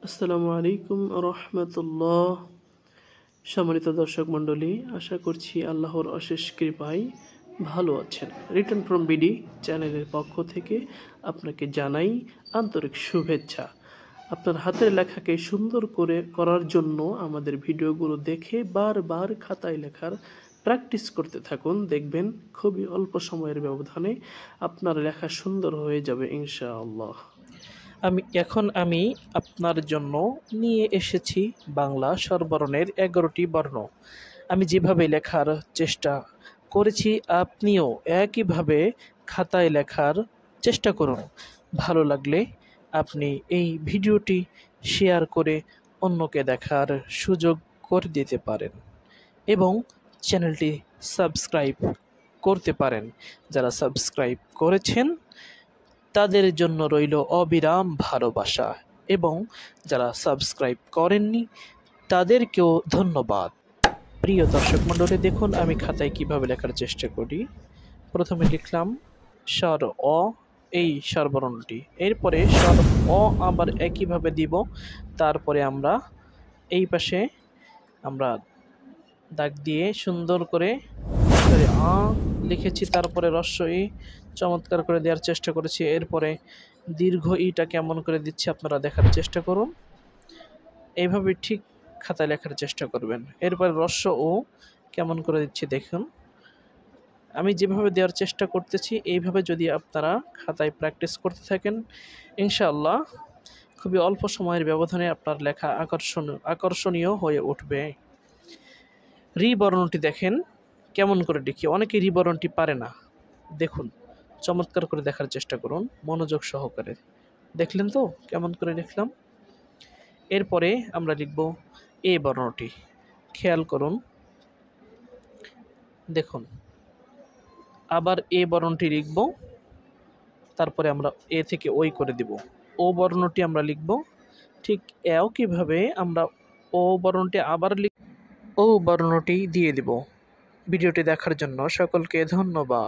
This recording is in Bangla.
আসসালামু আলাইকুম রহমতুল্লাহ। সম্মানিত দর্শক মণ্ডলী, আশা করছি আল্লাহর অশেষ কৃপায় ভালো আছেন। রিটার্ন ফ্রম বিডি চ্যানেলের পক্ষ থেকে আপনাকে জানাই আন্তরিক শুভেচ্ছা। আপনার হাতের লেখাকে সুন্দর করার জন্য আমাদের ভিডিওগুলো দেখে বারবার খাতায় লেখার প্র্যাকটিস করতে থাকুন। দেখবেন খুবই অল্প সময়ের ব্যবধানে আপনার লেখা সুন্দর হয়ে যাবে ইনশাআল্লাহ। আমি আপনার জন্য নিয়ে এসেছি বাংলা স্বরবর্ণের 11টি বর্ণ। আমি যেভাবে লেখার চেষ্টা করেছি আপনিও একইভাবে খাতায় লেখার চেষ্টা করুন। ভালো লাগলে আপনি এই ভিডিওটি শেয়ার করে অন্যকে দেখার সুযোগ করে দিতে পারেন এবং চ্যানেলটি সাবস্ক্রাইব করতে পারেন। যারা সাবস্ক্রাইব করেছেন তাদের জন্য রইল অবিরাম ভালোবাসা এবং যারা সাবস্ক্রাইব করেননি তাদেরকেও ধন্যবাদ। প্রিয় দর্শক মণ্ডলী, দেখুন আমি খাতায় কিভাবে লেখার চেষ্টা করি। প্রথমে লিখলাম স্বর অ, এই স্বরবর্ণটি, এরপরে স্বর অ আবার একইভাবে দিব। তারপরে আমরা এই পাশে আমরা দাগ দিয়ে সুন্দর করে আ লিখেছি, তারপরে হ্রস্ব ই চমৎকার করে দেওয়ার চেষ্টা করেছি। এরপরে দীর্ঘ ইটা কেমন করে দিচ্ছি আপনারা দেখার চেষ্টা করুন। এইভাবে ঠিক খাতায় লেখার চেষ্টা করবেন। এরপরে হ্রস্ব ও কেমন করে দিচ্ছি দেখুন। আমি যেভাবে দেওয়ার চেষ্টা করতেছি এইভাবে যদি আপনারা খাতায় প্র্যাকটিস করতে থাকেন, ইনশাআল্লাহ খুবই অল্প সময়ের ব্যবধানে আপনার লেখা আকর্ষণীয় হয়ে উঠবে। রি বর্ণটি দেখেন কেমন করে লিখি। অনেকে রি বর্ণটি পারে না। দেখুন, চমৎকার করে দেখার চেষ্টা করুন মনোযোগ সহকারে। দেখলেন তো কেমন করে লিখলাম। এরপরে আমরা লিখব এ বর্ণটি। খেয়াল করুন, দেখুন আবার এ বর্ণটি লিখব, তারপরে আমরা এ থেকে ওই করে দিব। ও বর্ণটি আমরা লিখব, ঠিক একইভাবে আমরা ও বর্ণটি আবার ও বর্ণটি দিয়ে দিব। ভিডিওটি দেখার জন্য সকলকে ধন্যবাদ।